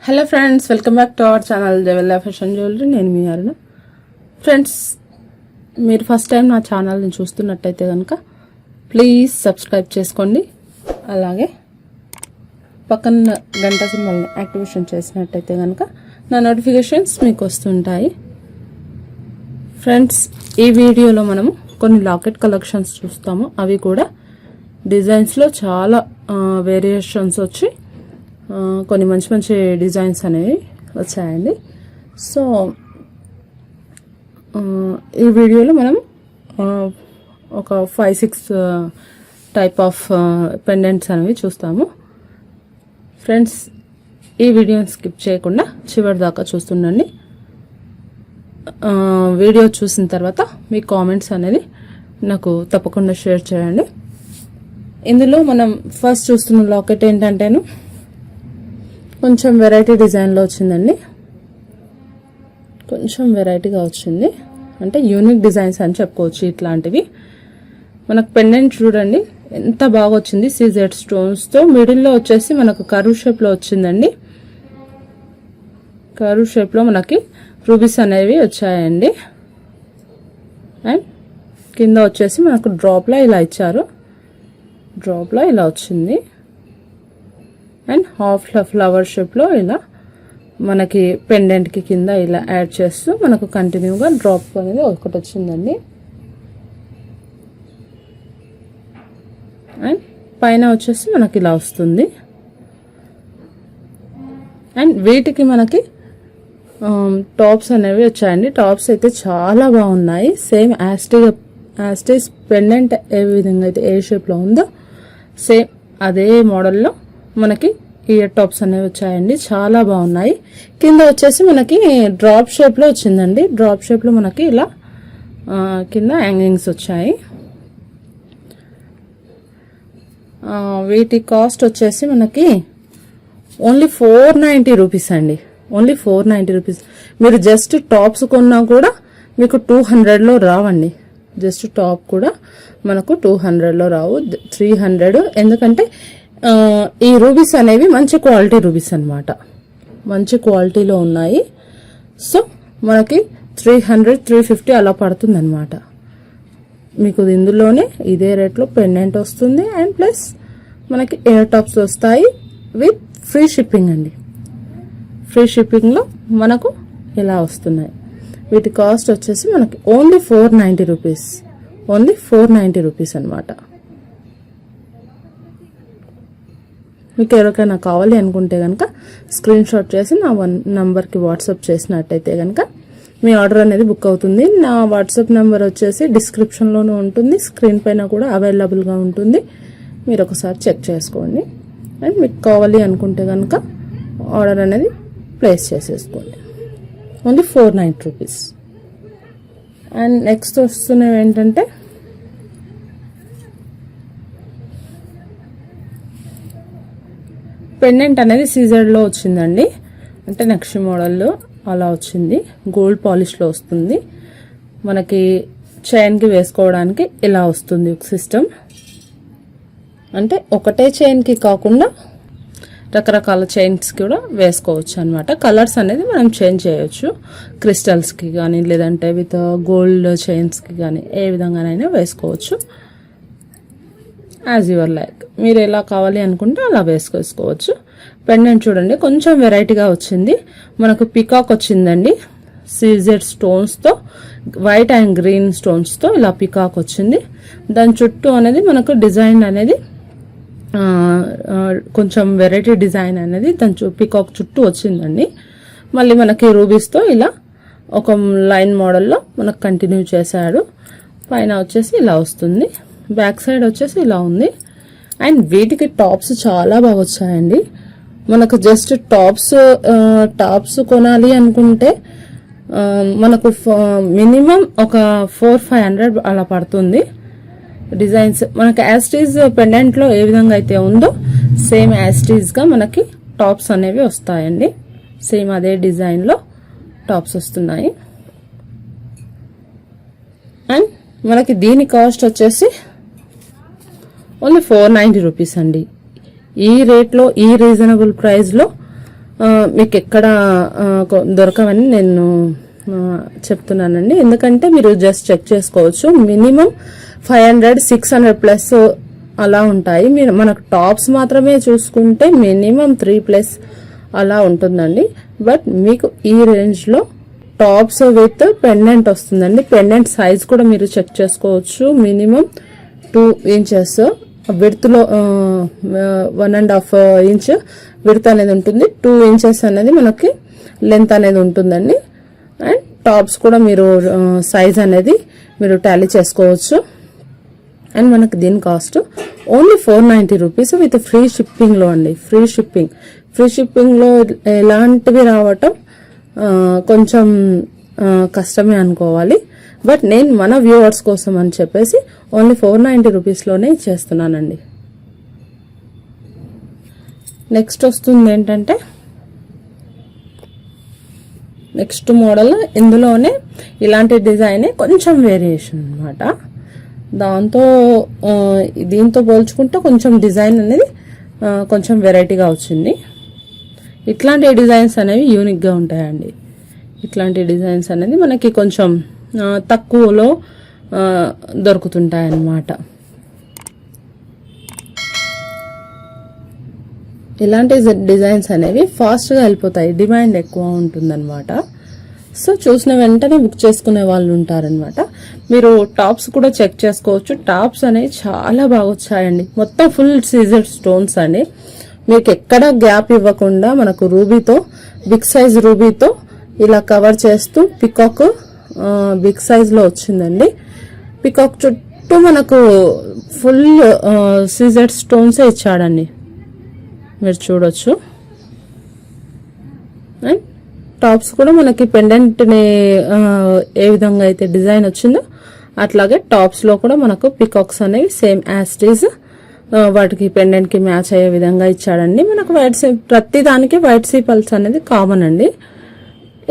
Hello friends, welcome back to our channel Jewella fashion jewellery. నేను మీ Aruna. Friends, మీరు first time నా ఛానల్ని చూస్తున్నట్టయితే కనుక ప్లీజ్ సబ్స్క్రైబ్ చేసుకోండి. అలాగే పక్కన గంట సింబల్ని యాక్టివేషన్ చేసినట్టయితే కనుక నా నోటిఫికేషన్స్ మీకు వస్తుంటాయి. ఫ్రెండ్స్, ఈ వీడియోలో మనము కొన్ని లాకెట్ కలెక్షన్స్ చూస్తాము. అవి కూడా డిజైన్స్లో చాలా వేరియేషన్స్ వచ్చి కొన్ని మంచి మంచి డిజైన్స్ అనేవి వచ్చాయండి. సో ఈ వీడియోలో మనం ఒక 5-6 టైప్ ఆఫ్ పెండెంట్స్ అనేవి చూస్తాము. ఫ్రెండ్స్, ఈ వీడియోని స్కిప్ చేయకుండా చివరి దాకా చూస్తుండండి. వీడియో చూసిన తర్వాత మీ కామెంట్స్ అనేది నాకు తప్పకుండా షేర్ చేయండి. ఇందులో మనం ఫస్ట్ చూస్తున్న లాకెట్ ఏంటంటేను కొంచెం వెరైటీ డిజైన్లో వచ్చిందండి. కొంచెం వెరైటీగా వచ్చింది, అంటే యూనిక్ డిజైన్స్ అని చెప్పుకోవచ్చు. ఇట్లాంటివి మనకు పెండెంట్ చూడండి ఎంత బాగా వచ్చింది. సీజెడ్ స్టోన్స్తో మిడిల్లో వచ్చేసి మనకు కర్వ్ షేప్లో వచ్చిందండి. కర్వ్ షేప్లో మనకి రూబీస్ అనేవి వచ్చాయండి. అండ్ కింద వచ్చేసి మనకు డ్రాప్లో ఇలా ఇచ్చారు. డ్రాప్లో ఇలా వచ్చింది. అండ్ హాఫ్ ఫ్లవర్ షేప్లో ఇలా మనకి పెండెంట్కి కింద ఇలా యాడ్ చేస్తూ మనకు కంటిన్యూగా డ్రాప్ అనేది ఒకటి వచ్చిందండి. అండ్ పైన వచ్చేసి మనకి ఇలా వస్తుంది. అండ్ వీటికి మనకి టాప్స్ అనేవి వచ్చాయండి. టాప్స్ అయితే చాలా బాగున్నాయి. సేమ్ యాస్టీస్ పెండెంట్ ఏ విధంగా అయితే ఏ షేప్లో ఉందో సేమ్ అదే మోడల్లో మనకి ఇయర్ టాప్స్ అనేవి వచ్చాయండి. చాలా బాగున్నాయి. కింద వచ్చేసి మనకి డ్రాప్ షేప్లో వచ్చిందండి. డ్రాప్ షేప్లో మనకి ఇలా కింద హ్యాంగింగ్స్ వచ్చాయి. వీటి కాస్ట్ వచ్చేసి మనకి ఓన్లీ 490 రూపీస్ అండి. Only 490 rupees. మీరు జస్ట్ టాప్స్ కొన్నా కూడా మీకు 200లో రావండి. జస్ట్ టాప్ కూడా మనకు 200లో రావు, 300. ఎందుకంటే ఈ రూబీస్ అనేవి మంచి క్వాలిటీ రూబీస్ అన్నమాట. మంచి క్వాలిటీలో ఉన్నాయి. సో మనకి 300-350 అలా పడుతుంది అనమాట. మీకు ఇందులోనే ఇదే రేట్లో పెండెంట్ వస్తుంది. అండ్ ప్లస్ మనకి ఇయర్ టాప్స్ వస్తాయి విత్ ఫ్రీ షిప్పింగ్ అండి. ఫ్రీ షిప్పింగ్లో మనకు ఇలా వస్తున్నాయి. వీటి కాస్ట్ వచ్చేసి మనకి ఓన్లీ 490 రూపీస్. ఓన్లీ 490 రూపీస్ అనమాట. మీకు ఎవరికైనా కావాలి అనుకుంటే కనుక స్క్రీన్ షాట్ చేసి నా నంబర్కి వాట్సాప్ చేసినట్టయితే కనుక మీ ఆర్డర్ అనేది బుక్ అవుతుంది. నా వాట్సాప్ నెంబర్ వచ్చేసి డిస్క్రిప్షన్లోనూ ఉంటుంది, స్క్రీన్ పైన కూడా అవైలబుల్గా ఉంటుంది. మీరు ఒకసారి చెక్ చేసుకోండి. అండ్ మీకు కావాలి అనుకుంటే కనుక ఆర్డర్ అనేది ప్లేస్ చేసేసుకోండి. Only 490 rupees. అండ్ నెక్స్ట్ వస్తున్నవి ఏంటంటే పెండెంట్ అనేది సీజర్లో వచ్చిందండి. అంటే నెక్స్ట్ మోడల్లో అలా వచ్చింది. గోల్డ్ పాలిష్లో వస్తుంది. మనకి చైన్కి వేసుకోవడానికి ఇలా వస్తుంది ఒక సిస్టమ్. అంటే ఒకటే చైన్కి కాకుండా రకరకాల చైన్స్ కూడా వేసుకోవచ్చు అనమాట. కలర్స్ అనేది మనం చేంజ్ చేయొచ్చు. క్రిస్టల్స్కి కానీ లేదంటే విత్ గోల్డ్ చైన్స్కి కానీ ఏ విధంగానైనా వేసుకోవచ్చు. As your like. మీరు ఎలా కావాలి అనుకుంటే అలా వేసుకోవచ్చు. పెండెంట్ చూడండి కొంచెం వెరైటీగా వచ్చింది. మనకు పికాక్ వచ్చిందండి. సీజెడ్ స్టోన్స్తో, వైట్ అండ్ గ్రీన్ స్టోన్స్తో ఇలా పికాక్ వచ్చింది. దాని చుట్టూ అనేది మనకు డిజైన్ అనేది కొంచెం వెరైటీ డిజైన్ అనేది దాని పికాక్ చుట్టూ వచ్చిందండి. మళ్ళీ మనకి రూబీస్తో ఇలా ఒక లైన్ మోడల్లో మనకు కంటిన్యూ చేశాడు. పైన వచ్చేసి ఇలా వస్తుంది. బ్యాక్ సైడ్ వచ్చేసి ఇలా ఉంది. అండ్ వీటికి టాప్స్ చాలా బాగా వచ్చాయండి. మనకు జస్ట్ టాప్స్ కొనాలి అనుకుంటే మనకు మినిమం ఒక 400-500 అలా పడుతుంది. డిజైన్స్ మనకి యాస్టీజ్ పెండెంట్లో ఏ విధంగా అయితే ఉందో సేమ్ యాస్టీజ్గా మనకి టాప్స్ అనేవి వస్తాయండి. సేమ్ అదే డిజైన్లో టాప్స్ వస్తున్నాయి. అండ్ మనకి దీని కాస్ట్ వచ్చేసి ఓన్లీ 490 రూపీస్ అండి. ఈ రేట్లో ఈ రీజనబుల్ ప్రైస్లో మీకు ఎక్కడ దొరకవని నేను చెప్తున్నానండి. ఎందుకంటే మీరు జస్ట్ చెక్ చేసుకోవచ్చు. మినిమం 500-600 ప్లస్ అలా ఉంటాయి. మీరు మనకు టాప్స్ మాత్రమే చూసుకుంటే మినిమం 3+ అలా ఉంటుందండి. బట్ మీకు ఈ రేంజ్లో టాప్స్ విత్ పెండెంట్ వస్తుందండి. పెండెంట్ సైజ్ కూడా మీరు చెక్ చేసుకోవచ్చు. మినిమం 2 ఇంచెస్ విడ్త్లో 1.5 ఇంచ్ విడ్త్ అనేది ఉంటుంది. 2 ఇంచెస్ అనేది మనకి లెంత్ అనేది ఉంటుందండి. అండ్ టాప్స్ కూడా మీరు సైజ్ అనేది మీరు టాలీ చేసుకోవచ్చు. అండ్ మనకి దీని cost only 490 rupees with free షిప్పింగ్లో అండి. ఫ్రీ షిప్పింగ్లో ఎలాంటివి రావటం కొంచెం కష్టమే అనుకోవాలి. బట్ నేను మన వ్యూవర్స్ కోసం అని చెప్పేసి ఓన్లీ 490 రూపీస్లోనే ఇచ్చేస్తున్నానండి. నెక్స్ట్ వస్తుంది ఏంటంటే నెక్స్ట్ మోడల్, ఇందులోనే ఇలాంటి డిజైనే కొంచెం వేరియేషన్ అనమాట. దీంతో పోల్చుకుంటే కొంచెం డిజైన్ అనేది కొంచెం వెరైటీగా వచ్చింది. ఇట్లాంటి డిజైన్స్ అనేవి యూనిక్గా ఉంటాయండి. ఇట్లాంటి డిజైన్స్ అనేది మనకి కొంచెం తక్కువలో దొరుకుతుంటాయి అన్నమాట. ఇలాంటి డిజైన్స్ అనేవి ఫాస్ట్గా వెళ్ళిపోతాయి, డిమాండ్ ఎక్కువ ఉంటుందన్నమాట. సో చూసిన వెంటనే బుక్ చేసుకునే వాళ్ళు ఉంటారనమాట. మీరు టాప్స్ కూడా చెక్ చేసుకోవచ్చు. టాప్స్ అనేవి చాలా బాగా వచ్చాయండి. మొత్తం ఫుల్ సీజర్ స్టోన్స్ అండి. మీకు ఎక్కడ గ్యాప్ ఇవ్వకుండా మనకు రూబీతో, బిగ్ సైజ్ రూబీతో ఇలా కవర్ చేస్తూ పికాక్ బిగ్ సైజ్ లో వచ్చిందండి. పికాక్ చుట్టూ మనకు ఫుల్ సీజర్ స్టోన్స్ ఇచ్చాడండి, మీరు చూడొచ్చు. అండ్ టాప్స్ కూడా మనకి పెండెంట్ ని ఏ విధంగా అయితే డిజైన్ వచ్చిందో అట్లాగే టాప్స్ లో కూడా మనకు పికాక్స్ అనేవి సేమ్ యాస్టీజ్ వాటికి పెండెంట్ కి మ్యాచ్ అయ్యే విధంగా ఇచ్చాడండి. మనకు ప్రతి దానికి వైట్ సీపల్స్ అనేది కామన్ అండి.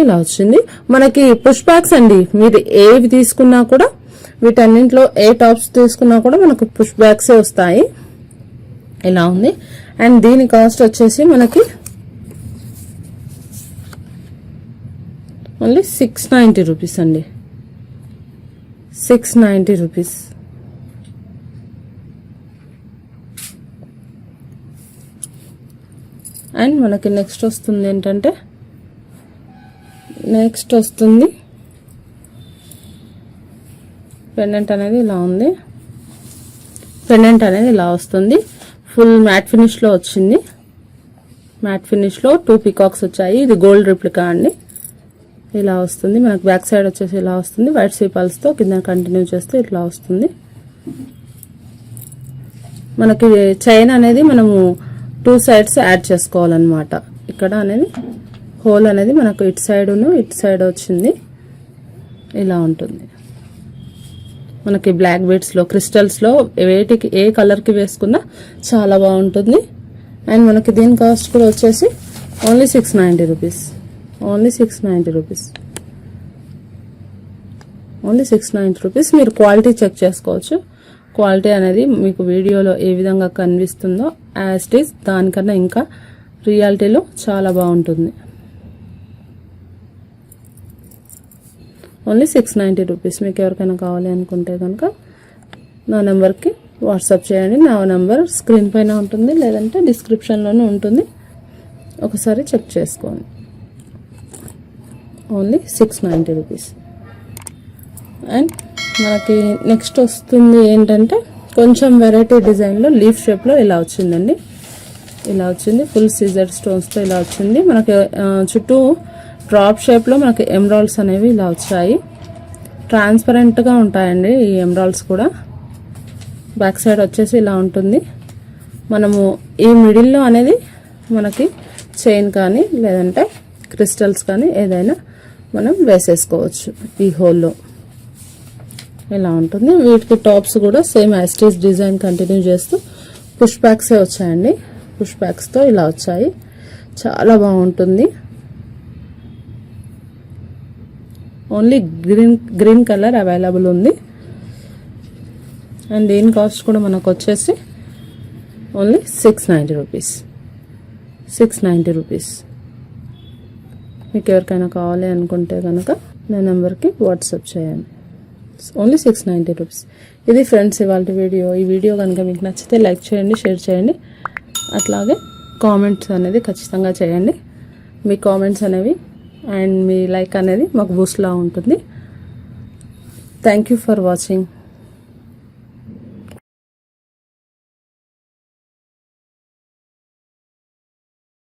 ఇలా వచ్చింది మనకి పుష్ బ్యాక్స్ అండి. మీరు ఏవి తీసుకున్నా కూడా, వీటన్నింటిలో ఏ టాప్స్ తీసుకున్నా కూడా మనకు పుష్ బ్యాక్సే వస్తాయి. ఇలా ఉంది. అండ్ దీని కాస్ట్ వచ్చేసి మనకి ఓన్లీ 690 రూపీస్ అండి. 690 రూపీస్. అండ్ మనకి నెక్స్ట్ వస్తుంది ఏంటంటే పెండెంట్ అనేది ఇలా ఉంది. పెండెంట్ అనేది ఇలా వస్తుంది. ఫుల్ మ్యాట్ ఫినిష్ లో వచ్చింది. మ్యాట్ ఫినిష్ లో 2 పికాక్స్ వచ్చాయి. ఇది గోల్డ్ రిప్లికా అండి. ఇలా వస్తుంది. మనకు బ్యాక్ సైడ్ వచ్చేసి ఇలా వస్తుంది. వైట్ సీపల్స్ తో కింద కంటిన్యూ చేస్తే ఇట్లా వస్తుంది. మనకి చైన్ అనేది మనము 2 సైడ్స్ యాడ్ చేసుకోవాలన్నమాట. ఇక్కడ అనేది హోల్ అనేది మనకు ఇటు సైడ్ వచ్చింది. ఇలా ఉంటుంది. మనకి బ్లాక్ బీడ్స్ లో, క్రిస్టల్స్ లో వేటికి ఏ కలర్ కి వేసుకున్నా చాలా బాగుంటుంది. అండ్ మనకి దీని కాస్ట్ కూడా వచ్చేసి only 690 rupees. Only 690 rupees. Only 690 rupees. మీరు క్వాలిటీ చెక్ చేసుకోవచ్చు. క్వాలిటీ అనేది మీకు వీడియోలో ఏ విధంగా కనిపిస్తుందో యాజ్ ఇట్ ఈస్ దానికన్నా ఇంకా రియాలిటీలో చాలా బాగుంటుంది. Only 690 rupees. మీకు ఎవరికైనా కావాలి అనుకుంటే కనుక నా నెంబర్కి వాట్సాప్ చేయండి. నా నెంబర్ స్క్రీన్ పైన ఉంటుంది, లేదంటే డిస్క్రిప్షన్లోనే ఉంటుంది. ఒకసారి చెక్ చేసుకోండి. Only 690 rupees. అండ్ మనకి నెక్స్ట్ వస్తుంది ఏంటంటే కొంచెం వెరైటీ డిజైన్లో లీఫ్ షేప్లో ఇలా వచ్చిందండి. ఇలా వచ్చింది. ఫుల్ సీజర్ స్టోన్స్తో ఇలా వచ్చింది. మనకి చుట్టూ డ్రాప్ షేప్లో మనకి ఎమరాల్డ్స్ అనేవి ఇలా వచ్చాయి. ట్రాన్స్పరెంట్గా ఉంటాయండి ఈ ఎమరాల్డ్స్ కూడా. బ్యాక్ సైడ్ వచ్చేసి ఇలా ఉంటుంది. మనము ఈ మిడిల్లో అనేది మనకి చైన్ కానీ లేదంటే క్రిస్టల్స్ కానీ ఏదైనా మనం వేసేసుకోవచ్చు ఈ హోల్లో. ఇలా ఉంటుంది. వీటికి టాప్స్ కూడా సేమ్ యాస్టీస్ డిజైన్ కంటిన్యూ చేస్తూ పుష్ బ్యాక్సే వచ్చాయండి. పుష్ బ్యాక్స్తో ఇలా వచ్చాయి. చాలా బాగుంటుంది. ఓన్లీ గ్రీన్ కలర్ అవైలబుల్ ఉంది. అండ్ దీని కాస్ట్ కూడా మనకు వచ్చేసి ఓన్లీ 690 రూపీస్. 690 రూపీస్. మీకు ఎవరికైనా కావాలి అనుకుంటే కనుక నా నెంబర్కి వాట్సాప్ చేయండి. Only 690 rupees. ఇది ఫ్రెండ్స్ ఇవాళ వీడియో. ఈ వీడియో కనుక మీకు నచ్చితే లైక్ చేయండి, షేర్ చేయండి, అట్లాగే కామెంట్స్ అనేది ఖచ్చితంగా చేయండి. మీ కామెంట్స్ అనేవి అండ్ మీ లైక్ అనేది మాకు బూస్ట్లా ఉంటుంది. Thank you for watching.